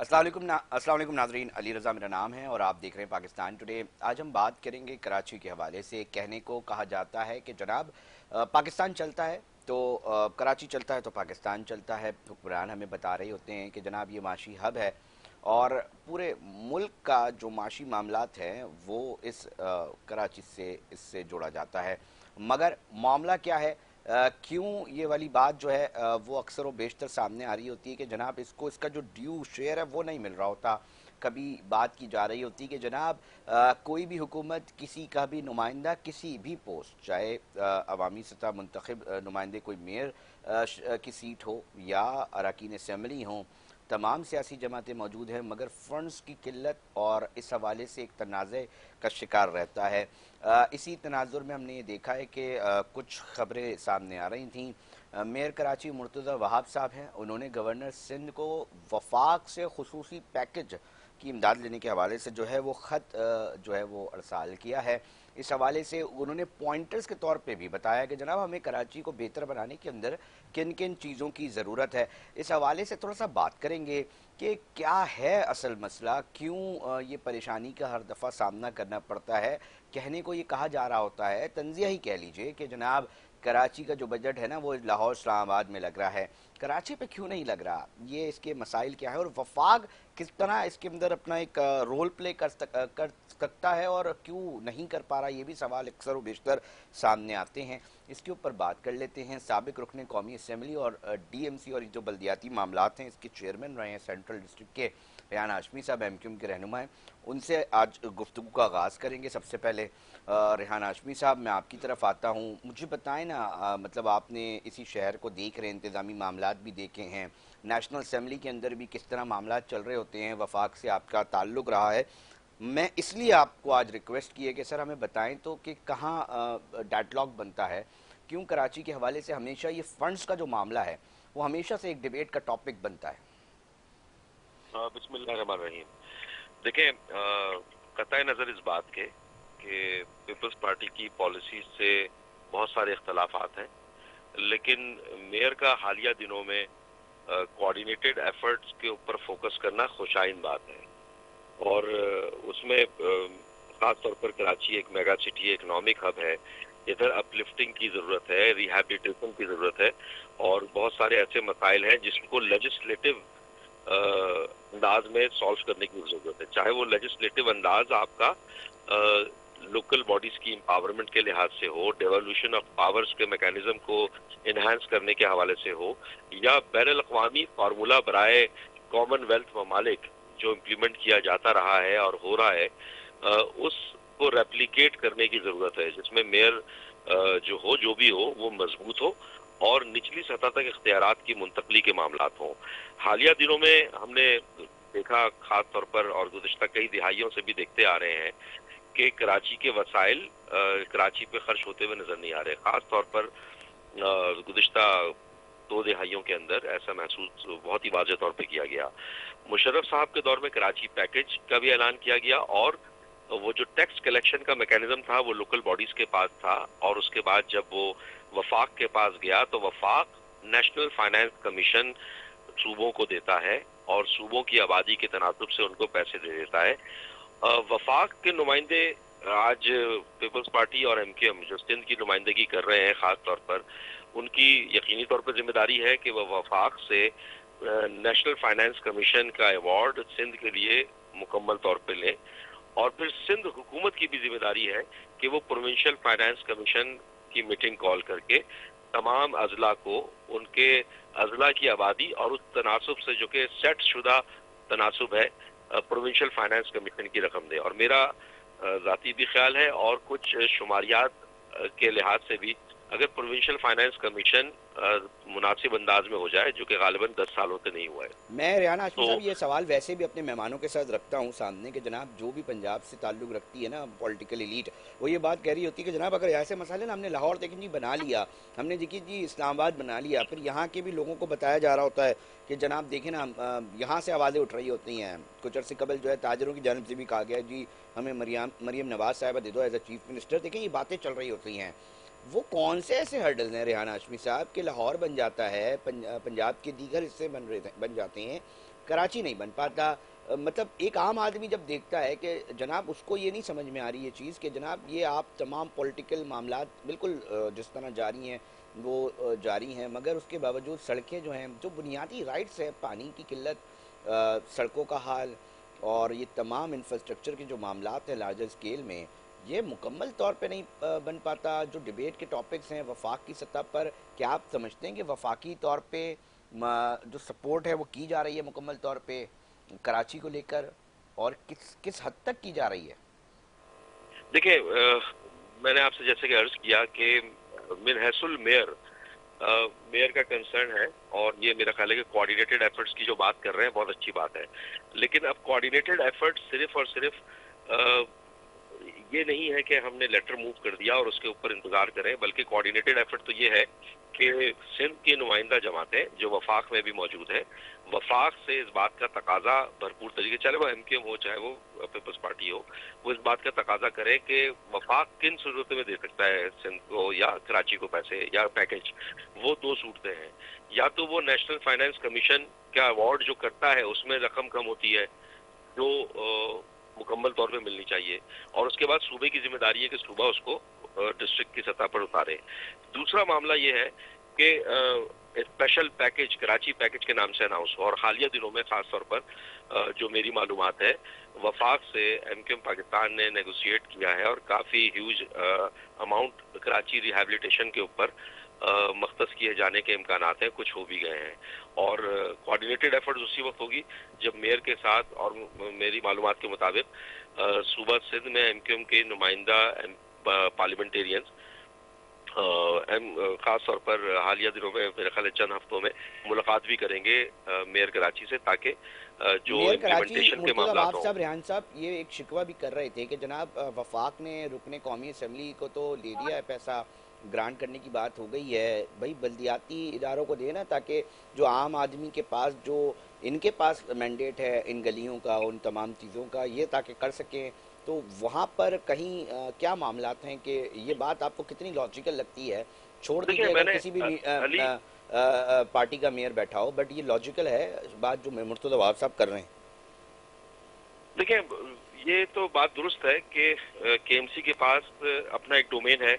अस्सलाम वालेकुम नाजरीन, अली रज़ा मेरा नाम है और आप देख रहे हैं पाकिस्तान टुडे। आज हम बात करेंगे कराची के हवाले से। कहने को कहा जाता है कि जनाब पाकिस्तान चलता है तो कराची चलता है तो पाकिस्तान चलता है। हुक्मरान हमें बता रहे होते हैं कि जनाब ये माशी हब है और पूरे मुल्क का जो माशी मामलात हैं वो इस कराची से इससे जोड़ा जाता है। मगर मामला क्या है, क्यों ये वाली बात जो है वो अक्सर व बेशतर सामने आ रही होती है कि जनाब इसको इसका जो ड्यू शेयर है वो नहीं मिल रहा होता। कभी बात की जा रही होती है कि जनाब कोई भी हुकूमत किसी का भी नुमाइंदा किसी भी पोस्ट, चाहे अवामी सतह मुंतखब नुमाइंदे कोई मेयर की सीट हो या अरकान असम्बली हों, तमाम सियासी जमातें मौजूद हैं मगर फ़ंड्स की किल्लत और इस हवाले से एक तनाज़े का शिकार रहता है। इसी तनाजुर में हमने ये देखा है कि कुछ ख़बरें सामने आ रही थीं। मेयर कराची मुर्तज़ा वहाब साहब हैं, उन्होंने गवर्नर सिंध को वफाक से खुसूसी पैकेज की इमदाद लेने के हवाले से जो है वो ख़त जो है वो अरसाल किया है। इस हवाले से उन्होंने पॉइंटर्स के तौर पे भी बताया कि जनाब हमें कराची को बेहतर बनाने के अंदर किन किन चीज़ों की ज़रूरत है। इस हवाले से थोड़ा सा बात करेंगे कि क्या है असल मसला, क्यों ये परेशानी का हर दफ़ा सामना करना पड़ता है। कहने को ये कहा जा रहा होता है, तंज़िया ही कह लीजिए, कि जनाब कराची का जो बजट है ना वो लाहौर इस्लामाबाद में लग रहा है, कराची पे क्यों नहीं लग रहा, ये इसके मसाइल क्या है और वफाक किस तरह इसके अंदर अपना एक रोल प्ले कर सकता है और क्यों नहीं कर पा रहा। ये भी सवाल अक्सर व बेशतर सामने आते हैं। इसके ऊपर बात कर लेते हैं। साबिक रुकन कौमी असम्बली और डीएमसी और जो बल्दियाती मामलात हैं इसके चेयरमैन रहे हैं सेंट्रल डिस्ट्रिक्ट के रेहान हाशमी साहब, एमक्यूएम के रहनुमा हैं। उनसे आज गुफ्तगू का आगाज़ करेंगे। सबसे पहले रेहान हाशमी साहब, मैं आपकी तरफ आता हूँ। मुझे बताएं ना, मतलब आपने इसी शहर को देख रहे हैं, इंतज़ामी मामलात भी देखे हैं, नेशनल असम्बली के अंदर भी किस तरह मामलात चल रहे होते हैं, वफाक से आपका ताल्लुक़ रहा है। मैं इसलिए आपको आज रिक्वेस्ट की है कि सर हमें बताएं तो कि कहाँ डेडलॉक बनता है, क्यों कराची के हवाले से हमेशा ये फंड्स का जो मामला है वो हमेशा से एक डिबेट का टॉपिक बनता है। बिस्मिल्लाहिर्रहमानिर्रहीम। देखें, कतई नज़र इस बात के कि पीपल्स पार्टी की पॉलिसी से बहुत सारे इख्तलाफात हैं, लेकिन मेयर का हालिया दिनों में कोऑर्डिनेटेड एफर्ट्स के ऊपर फोकस करना खुशाइन बात है। और उसमें ख़ास तौर पर कराची एक मेगा सिटी इकोनॉमिक हब है, इधर अपलिफ्टिंग की ज़रूरत है, रिहैबिलिटेशन की ज़रूरत है और बहुत सारे ऐसे मसाइल हैं जिसको लेजिस्लेटिव अंदाज में सॉल्व करने की जरूरत है। चाहे वो लेजिस्लेटिव अंदाज आपका लोकल बॉडीज की एम्पावरमेंट के लिहाज से हो, डेवोल्यूशन ऑफ पावर्स के मैकेनिज्म को इन्हांस करने के हवाले से हो, या बैनुल अक़वामी फार्मूला बराए कॉमनवेल्थ ममालिक जो इम्प्लीमेंट किया जाता रहा है और हो रहा है, उसको रेप्लिकेट करने की जरूरत है, जिसमें मेयर जो हो, जो भी हो, वो मजबूत हो और निचली सतह तक इख्तियारात की मुंतकली के मामलात हों। हालिया दिनों में हमने देखा, खास तौर पर और गुज़िश्ता कई दिहाइयों से भी देखते आ रहे हैं कि कराची के वसाइल कराची पे खर्च होते हुए नजर नहीं आ रहे। खास तौर पर गुज़िश्ता 2 दिहाइयों के अंदर ऐसा महसूस बहुत ही वाज़ेह तौर पे किया गया। मुशर्रफ साहब के दौर में कराची पैकेज का भी ऐलान किया गया और वो जो टैक्स कलेक्शन का मैकेनिज्म था वो लोकल बॉडीज के पास था, और उसके बाद जब वो वफाक के पास गया तो वफाक नेशनल फाइनेंस कमीशन सूबों को देता है और सूबों की आबादी के तनासुब से उनको पैसे दे देता है। वफाक के नुमाइंदे आज पीपल्स पार्टी और एमक्यूएम जो सिंध की नुमाइंदगी कर रहे हैं, खास तौर पर उनकी यकीनी तौर पर जिम्मेदारी है कि वह वफाक से नेशनल फाइनेंस कमीशन का अवार्ड सिंध के लिए मुकम्मल तौर पर लें, और फिर सिंध हुकूमत की भी जिम्मेदारी है कि वो प्रोविंशियल फाइनेंस कमीशन की मीटिंग कॉल करके तमाम अजला को उनके अजला की आबादी और उस तनासुब से जो कि सेट शुदा तनासुब है प्रोविंशियल फाइनेंस कमीशन की रकम दे। और मेरा ज़ाती भी ख्याल है और कुछ शुमारियात के लिहाज से भी, अगर प्रोविंशियल फाइनेंस कमीशन मुनासिब अंदाज में हो जाए, जो कि गालिबन 10 सालों से नहीं हुआ है। मैं रेहान हाशमी साहब ये सवाल वैसे भी अपने मेहमानों के साथ रखता हूँ सामने कि जनाब जो भी पंजाब से ताल्लुक़ रखती है ना पॉलिटिकल एलीट, वो ये बात कह रही होती है कि जनाब अगर ऐसे मसाले ना हमने लाहौर तक जी बना लिया, हमने देखिए जी इस्लामाबाद बना लिया, फिर यहाँ के भी लोगों को बताया जा रहा होता है कि जनाब देखें ना यहाँ से आवाज़ें उठ रही होती हैं। कुछ अर्से कबल जो है ताजरों की जानब से भी कहा गया जी हमें मरियम नवाज साहिबा दे दो एज अ चीफ मिनिस्टर। देखें ये बातें चल रही होती हैं। वो कौन से ऐसे हर्डल हैं रेहान हाशमी साहब कि लाहौर बन जाता है, पंजाब के दीगर हिस्से बन जाते हैं, कराची नहीं बन पाता। मतलब एक आम आदमी जब देखता है कि जनाब उसको ये नहीं समझ में आ रही ये चीज़ कि जनाब ये आप तमाम पॉलिटिकल मामलात बिल्कुल जिस तरह जारी हैं वो जारी हैं, मगर उसके बावजूद सड़कें जो हैं, जो बुनियादी राइट्स हैं, पानी की किल्लत, सड़कों का हाल और ये तमाम इंफ्रास्ट्रक्चर के जो मामलात हैं लार्जर स्केल में, ये मुकम्मल तौर पे नहीं बन पाता। जो डिबेट के टॉपिक्स हैं वफाक की सतह पर, क्या आप समझते हैं कि वफाकी तौर पे जो सपोर्ट है वो की जा रही है मुकम्मल तौर पे कराची को लेकर, और किस किस हद तक की जा रही है? देखिए, मैंने आपसे जैसे कि अर्ज किया कि मिन हैसुल मेयर, मेयर का कंसर्न है, और ये मेरा ख्याल है कि कोऑर्डिनेटेड एफर्ट्स की जो बात कर रहे हैं बहुत अच्छी बात है। लेकिन अब कोऑर्डिनेटेड एफर्ट्स सिर्फ और सिर्फ ये नहीं है कि हमने लेटर मूव कर दिया और उसके ऊपर इंतजार करें, बल्कि कोऑर्डिनेटेड एफर्ट तो ये है कि सिंध की नुमाइंदा जमातें जो वफाक में भी मौजूद है, वफाक से इस बात का तकाजा भरपूर तरीके, चाहे वो एमकेएम हो चाहे वो पीपल्स पार्टी हो, वो इस बात का तकाजा करे कि वफाक किन सूरतों में दे सकता है सिंध को या कराची को पैसे या पैकेज। वो दो सूरतें हैं, या तो वो नेशनल फाइनेंस कमीशन का अवार्ड जो करता है उसमें रकम कम होती है जो मुकम्मल तौर पे मिलनी चाहिए, और उसके बाद सूबे की जिम्मेदारी है कि सूबा उसको डिस्ट्रिक्ट की सतह पर उतारे। दूसरा मामला ये है कि स्पेशल पैकेज कराची पैकेज के नाम से अनाउंस हुआ, और हालिया दिनों में खास तौर पर जो मेरी मालूमात है वफाक से एमकेएम पाकिस्तान ने नेगोशिएट किया है और काफ़ी ह्यूज अमाउंट कराची रिहैबिलिटेशन के ऊपर मख्तस किए जाने के इम्कानात हैं, कुछ हो भी गए हैं। और कोऑर्डिनेटेड एफर्ट्स उसी वक्त होगी जब मेयर के साथ, और मेरी मालूमात के मुताबिक सूबा सिंध में एमकेएम के नुमाइंदा पार्लियामेंटेरियंस खास तौर पर हालिया दिनों में मेरे ख्याल चंद हफ्तों में मुलाकात भी करेंगे मेयर कराची से, ताकि जो मेयर कराची इम्प्लीमेंटेशन के मामलात हों। साहब, रेहान साहब ये एक शिकवा भी कर रहे थे कि जनाब वफाक ने रुकने कौमी असम्बली को तो ले लिया है, पैसा ग्रांट करने की बात हो गई है, भाई बल्दियाती इदारों को देना ताकि जो आम आदमी के पास जो इनके पास मैंडेट है इन गलियों का, उन तमाम चीज़ों का, ये ताकि कर सकें। तो वहाँ पर कहीं क्या मामलात हैं कि ये बात आपको कितनी लॉजिकल लगती है? छोड़ देखिए, दीजिए अगर मैंने किसी भी अली पार्टी का मेयर बैठा हो, बट ये लॉजिकल है बात जो मुर्तज़ा वहाब साहब कर रहे हैं। देखिए, ये तो बात दुरुस्त है कि केएमसी के पास अपना एक डोमेन है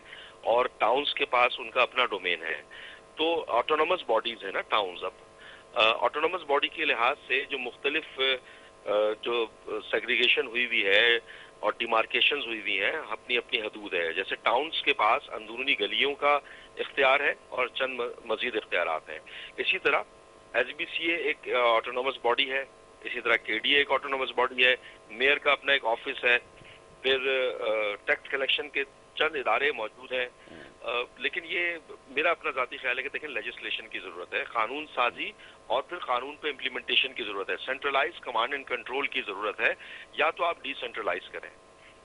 और टाउन्स के पास उनका अपना डोमेन है। तो ऑटोनोमस बॉडीज है ना टाउन्स, अब ऑटोनोमस बॉडी के लिहाज से जो मुख्तलिफ जो सेग्रीगेशन हुई हुई है और डिमार्केशन हुई हुई हैं, अपनी अपनी हदूद है। जैसे टाउन्स के पास अंदरूनी गलियों का इख्तियार है और चंद मजीद इख्तियारात हैं। इसी तरह एसबीसीए एक ऑटोनोमस बॉडी है, इसी तरह केडीए एक ऑटोनोमस बॉडी है, मेयर का अपना एक ऑफिस है, फिर टैक्स कलेक्शन के चंद इदारे मौजूद हैं। लेकिन ये मेरा अपना ज़ाती ख्याल है कि देखें, लेजिस्लेशन की ज़रूरत है, कानून साजी और फिर कानून पे इम्प्लीमेंटेशन की ज़रूरत है, सेंट्रलाइज कमांड एंड कंट्रोल की ज़रूरत है, या तो आप डिसेंट्रलाइज करें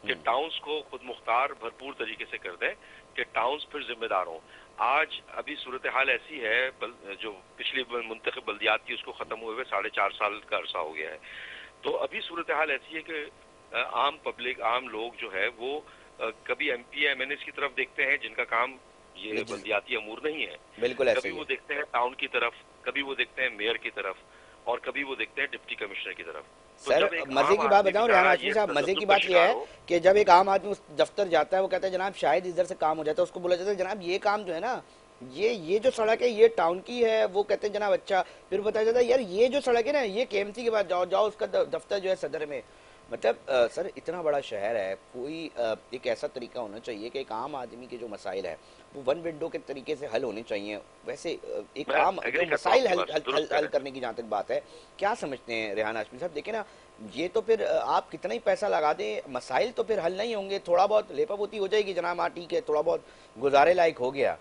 कि टाउन्स को खुद मुख्तार भरपूर तरीके से कर दें कि टाउन्स फिर जिम्मेदार हों। आज अभी सूरत हाल ऐसी है, जो पिछली मुंतखब बल्दियात थी उसको ख़त्म हुए हुए 4.5 साल का अरसा हो गया है। तो अभी सूरत हाल ऐसी है कि आम पब्लिक, आम लोग जो है वो कभी एमपी एमएनए की तरफ देखते हैं जिनका काम ये बल्दियाती अमूर नहीं है, बिल्कुल ऐसे कभी वो देखते हैं टाउन की तरफ, कभी वो देखते हैं मेयर की तरफ, और कभी वो देखते हैं डिप्टी कमिश्नर की तरफ। तो सर मजे की बात बताऊं रेहान हाशमी साहब, मजे की बात यह है कि जब एक आम आदमी उस दफ्तर जाता है वो कहता है जनाब शायद इधर से काम हो जाता है, उसको बोला जाता है जनाब ये काम जो है ना, ये जो सड़क है ये टाउन की है, वो कहते हैं जनाब अच्छा, फिर बताया जाता है यार ये जो सड़क है ना ये केएमसी के पास जाओ जाओ उसका दफ्तर जो है सदर में। मतलब सर इतना बड़ा शहर है, कोई एक ऐसा तरीका होना चाहिए कि एक आम आदमी के जो मसाइल है वो वन विंडो के तरीके से हल होने चाहिए। वैसे एक आम जो मसाइल हल करने की जहाँ तक बात है, क्या समझते हैं रेहान हाशमी साहब? देखें ना, ये तो फिर आप कितना ही पैसा लगा दें, मसाइल तो फिर हल नहीं होंगे, थोड़ा बहुत लेपापोती हो जाएगी जनाब, हाँ ठीक है थोड़ा बहुत गुजारे लायक हो गया।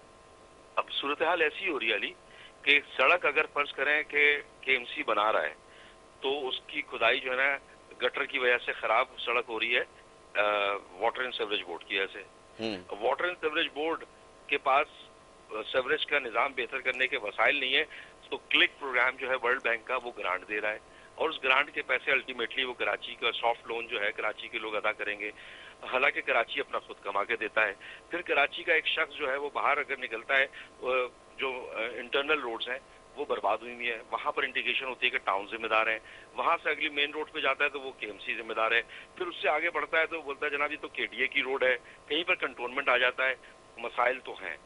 अब सूरत हाल ऐसी हो रही है अली कि सड़क अगर फर्ज करें कि केएमसी बना रहा है तो उसकी खुदाई जो है ना गटर की वजह से खराब सड़क हो रही है वाटर एंड सीवरेज बोर्ड की वजह से। वाटर एंड सीवरेज बोर्ड के पास सीवरेज का निज़ाम बेहतर करने के वसाइल नहीं है, तो क्लिक प्रोग्राम जो है वर्ल्ड बैंक का वो ग्रांट दे रहा है, और उस ग्रांट के पैसे अल्टीमेटली वो कराची का सॉफ्ट लोन जो है कराची के लोग अदा करेंगे। हालांकि कराची अपना खुद कमा के देता है, फिर कराची का एक शख्स जो है वो बाहर अगर निकलता है, जो इंटरनल रोड्स हैं वो बर्बाद हुई है। वहाँ पर इंडिकेशन होती है कि टाउन जिम्मेदार है, वहाँ से अगली मेन रोड पे जाता है तो वो केएमसी जिम्मेदार है, फिर उससे आगे बढ़ता है तो बोलता है जनाब ये तो केडीए की रोड है, कहीं पर कंटोनमेंट आ जाता है। मसाइल तो हैं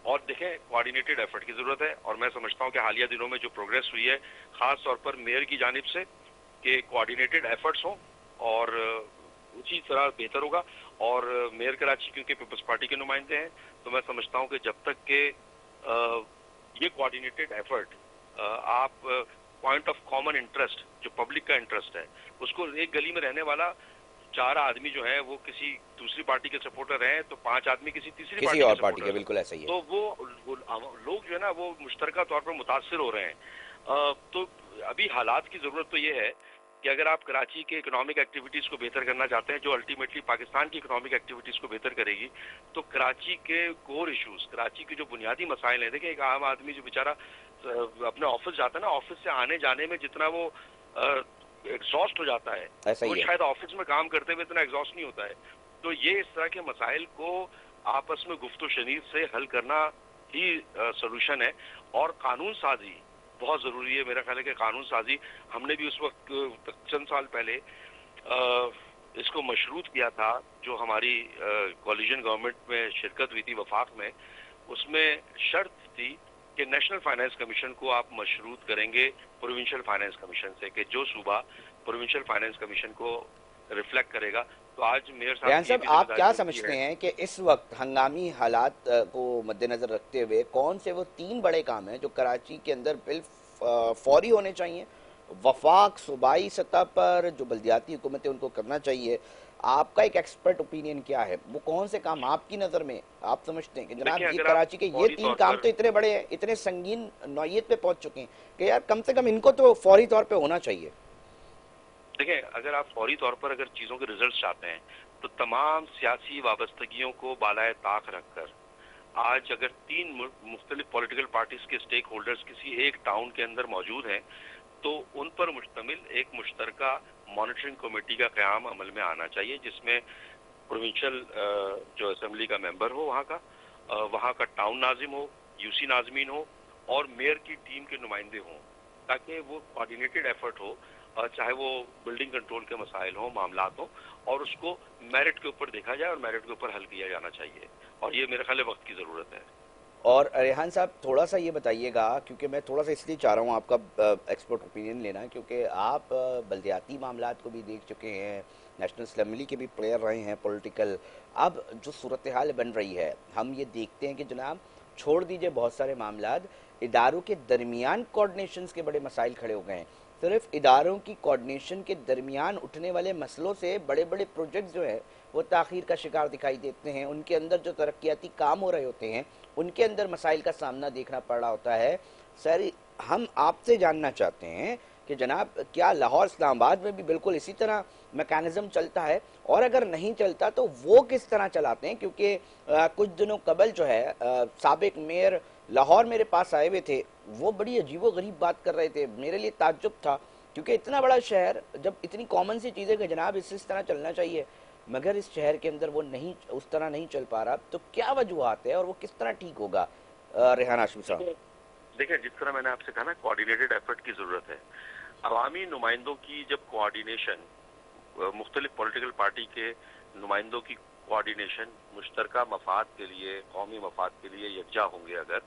और देखें कोऑर्डिनेटेड एफर्ट की जरूरत है, और मैं समझता हूँ कि हालिया दिनों में जो प्रोग्रेस हुई है खास तौर पर मेयर की जानिब से कि कोऑर्डिनेटेड एफर्ट्स हों और उसी तरह बेहतर होगा। और मेयर कराची क्योंकि पीपल्स पार्टी के नुमाइंदे हैं तो मैं समझता हूँ कि जब तक के ये कोऑर्डिनेटेड एफर्ट आप पॉइंट ऑफ कॉमन इंटरेस्ट जो पब्लिक का इंटरेस्ट है उसको, एक गली में रहने वाला 4 आदमी जो है वो किसी दूसरी पार्टी के सपोर्टर हैं तो 5 आदमी किसी तीसरी किसी और पार्टी के, बिल्कुल ऐसा ही है। तो वो लोग जो है ना वो मुश्तरका तौर पर मुतासिर हो रहे हैं। तो अभी हालात की जरूरत तो ये है कि अगर आप कराची के इकोनॉमिक एक्टिविटीज को बेहतर करना चाहते हैं जो अल्टीमेटली पाकिस्तान की इकोनॉमिक एक्टिविटीज को बेहतर करेगी, तो कराची के कोर इश्यूज, कराची के जो बुनियादी मसाइल हैं, देखिए एक आम आदमी जो बेचारा अपने ऑफिस जाता है ना, ऑफिस से आने जाने में जितना वो एग्जॉस्ट हो जाता है वो शायद ऑफिस में काम करते हुए इतना एग्जॉस्ट नहीं होता है। तो ये इस तरह के मसाइल को आपस में गुफ्तो शनीद से हल करना ही सोल्यूशन है। और कानून साजी बहुत जरूरी है। मेरा ख्याल है कि कानून साजी, हमने भी उस वक्त चंद साल पहले इसको मशरूत किया था जो हमारी कोलिशन गवर्नमेंट में शिरकत हुई थी वफाक में, उसमें शर्त थी कि नेशनल फाइनेंस कमीशन को आप मशरूत करेंगे प्रोविंशियल फाइनेंस कमीशन से, कि जो सूबा प्रोविंशियल फाइनेंस कमीशन को रिफ्लेक्ट करेगा। तो आज मेयर साहब आप क्या समझते हैं कि इस वक्त हंगामी हालात को मद्देनजर रखते हुए कौन से वो 3 बड़े काम हैं जो कराची के अंदर बिल फौरी होने चाहिए, वफाक सूबाई सतह पर जो बल्दियाती हुकूमतें उनको करना चाहिए? आपका एक एक्सपर्ट ओपिनियन क्या है, वो कौन से काम आपकी नज़र में आप समझते हैं कि जनाब ये कराची के ये 3 काम तो इतने बड़े हैं, इतने संगीन नौयत पे पहुंच चुके हैं कि यार कम से कम इनको तो फौरी तौर पे होना चाहिए? देखिए, अगर आप फौरी तौर पर अगर चीज़ों के रिजल्ट चाहते हैं तो तमाम सियासी वाबस्तगियों को बालाए ताक रखकर आज अगर 3 मुख्तलिफ पॉलिटिकल पार्टीज के स्टेक होल्डर्स किसी एक टाउन के अंदर मौजूद हैं तो उन पर मुश्तमिल एक मुश्तरका मॉनिटरिंग कमेटी का क़याम अमल में आना चाहिए, जिसमें प्रोविंशियल जो असेंबली का मेंबर हो वहाँ का टाउन नाजिम हो, यूसी नाजमीन हो और मेयर की टीम के नुमाइंदे हों, ताकि वो कोऑर्डिनेटेड एफर्ट हो, चाहे वो बिल्डिंग कंट्रोल के मसाइल हों, मामलात हों, और उसको मेरिट के ऊपर देखा जाए और मेरिट के ऊपर हल किया जाना चाहिए। और ये मेरे ख्याल है वक्त की ज़रूरत है। और रेहान साहब थोड़ा सा ये बताइएगा, क्योंकि मैं थोड़ा सा इसलिए चाह रहा हूँ आपका एक्सपर्ट ओपिनियन लेना, क्योंकि आप बल्दियाती मामलात को भी देख चुके हैं, नेशनल असेंबली के भी प्लेयर रहे हैं पॉलिटिकल। अब जो सूरत हाल बन रही है, हम ये देखते हैं कि जनाब छोड़ दीजिए बहुत सारे मामलात, इदारों के दरमियान कोऑर्डिनेशंस के बड़े मसाइल खड़े हो गए हैं। सिर्फ इदारों की कोऑर्डिनेशन के दरमियान उठने वाले मसलों से बड़े बड़े प्रोजेक्ट्स जो है वो ताख़ीर का शिकार दिखाई देते हैं। उनके अंदर जो तरक्याती काम हो रहे होते हैं उनके अंदर मसाइल का सामना देखना पड़ रहा होता है। सर, हम आपसे जानना चाहते हैं कि जनाब क्या लाहौर इस्लामाबाद में भी बिल्कुल इसी तरह मैकेनिज़्म चलता है, और अगर नहीं चलता तो वो किस तरह चलाते हैं? क्योंकि कुछ दिनों कबल जो है साबिक मेयर लाहौर मेरे पास आए हुए थे, वो बड़ी अजीबो गरीब बात कर रहे थे। मेरे लिए ताज्जुब था, क्योंकि इतना बड़ा शहर, जब इतनी कॉमन सी चीज़ें कि जनाब इस तरह चलना चाहिए, मगर इस शहर के अंदर वो नहीं उस तरह नहीं चल पा रहा, तो क्या वजूहात है और वो किस तरह ठीक होगा? रेहान हाशमी साहब। देखिए, जिस तरह मैंने आपसे कहा ना, कोऑर्डिनेटेड एफर्ट की ज़रूरत है। अवामी नुमाइंदों की जब कोऑर्डिनेशन, मुख्तलिफ पॉलिटिकल पार्टी के नुमाइंदों की कोऑर्डिनेशन मुश्तरका मफाद के लिए, कौमी मफाद के लिए यकजा होंगे अगर,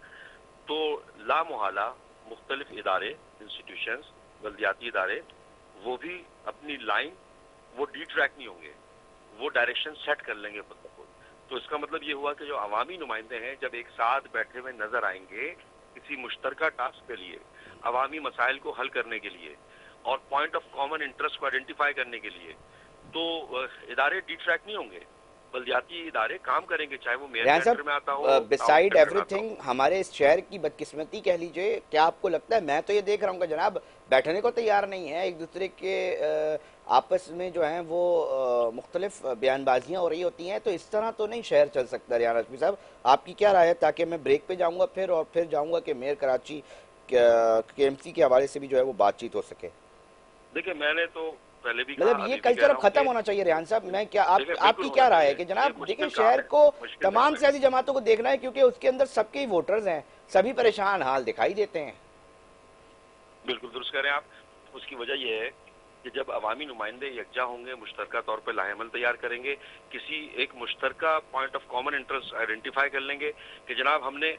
तो लामुहाला मुख्तलिफ इदारे, इंस्टीट्यूशंस, बल्दियाती इदारे, वो भी अपनी लाइन वो डिट्रैक नहीं होंगे, वो डायरेक्शन सेट कर लेंगे खुद ब खुद। तो इसका मतलब ये हुआ कि जो अवामी नुमाइंदे हैं जब एक साथ बैठे हुए नजर आएंगे किसी मुश्तरका टास्क के लिए, अवामी मसाइल को हल करने के लिए और पॉइंट ऑफ कॉमन इंटरेस्ट को आइडेंटिफाई करने के लिए, तो इदारे डिट्रैक नहीं होंगे, बल्दियाती इदारे काम करेंगे, चाहे वो मेयर सेंटर में आता हो। बिसाइड एवरीथिंग हमारे इस शहर की बदकिस्मती कह लीजिए, क्या आपको लगता है? मैं तो ये देख रहा हूँ कि जनाब बैठने को तैयार नहीं है, एक दूसरे के आपस में जो है वो मुख्तलिफ बयानबाजियाँ हो रही होती हैं, तो इस तरह तो नहीं शहर चल सकता। रेहान हाशमी साहब, आपकी क्या राय है, ताकि मैं ब्रेक पे जाऊँगा फिर, और फिर जाऊँगा कि मेयर कराची KMC के हवाले से भी जो है वो बातचीत हो सके? देखिए, मैंने तो पहले भी मतलब ये कल्चर अब खत्म होना चाहिए। रेहान साहब, मैं क्या आपकी क्या राय है कि जनाब देखिए शहर को तमाम सियासी जमातों को देखना है, क्योंकि उसके अंदर सबके ही वोटर्स हैं, सभी परेशान हाल दिखाई देते हैं। बिल्कुल दुरुस्त कह रहे हैं आप। उसकी वजह यह है कि जब अवामी नुमाइंदे यकजा होंगे, मुश्तरका तौर पर लाहेमल तैयार करेंगे, किसी एक मुश्तरका point of common interest identify कर लेंगे कि जनाब हमने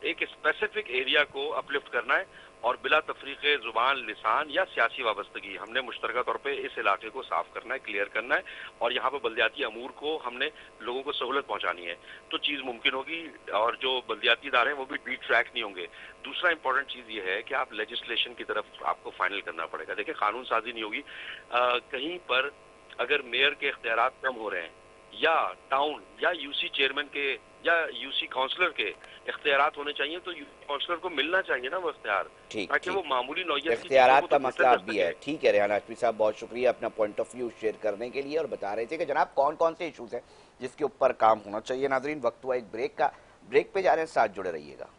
एक स्पेसिफिक एरिया को अपलिफ्ट करना है और बिला तफरीक ज़ुबान, लिसान या सियासी वाबस्तगी हमने मुश्तरका तौर पे इस इलाके को साफ करना है, क्लियर करना है और यहाँ पर बल्दियाती अमूर को हमने लोगों को सहूलत पहुँचानी है, तो चीज़ मुमकिन होगी और जो बल्दियाती इदारे हैं वो भी डिट्रैक्ट नहीं होंगे। दूसरा इंपॉर्टेंट चीज़ ये है कि आप लेजिस्लेशन की तरफ आपको फाइनल करना पड़ेगा। देखिए कानून साजी नहीं होगी, कहीं पर अगर मेयर के इख्तियारात कम हो रहे हैं या टाउन या यूसी चेयरमैन के या यूसी काउंसलर के इख्तियारात होने चाहिए, तो यूसी काउंसलर को मिलना चाहिए ना वो इख्तियार, ठीक ताकि वो ठीक, मामूली नौयत की चीजों इख्तियारात को का तो मसला बेहतर अब कर भी है। सके। ठीक है रेहान हाशमी साहब, बहुत शुक्रिया अपना पॉइंट ऑफ व्यू शेयर करने के लिए, और बता रहे थे कि जनाब कौन कौन से इशूज़ हैं जिसके ऊपर काम होना चाहिए। नाजरीन, वक्त हुआ एक ब्रेक का, ब्रेक पे जा रहे हैं, साथ जुड़े रहिएगा।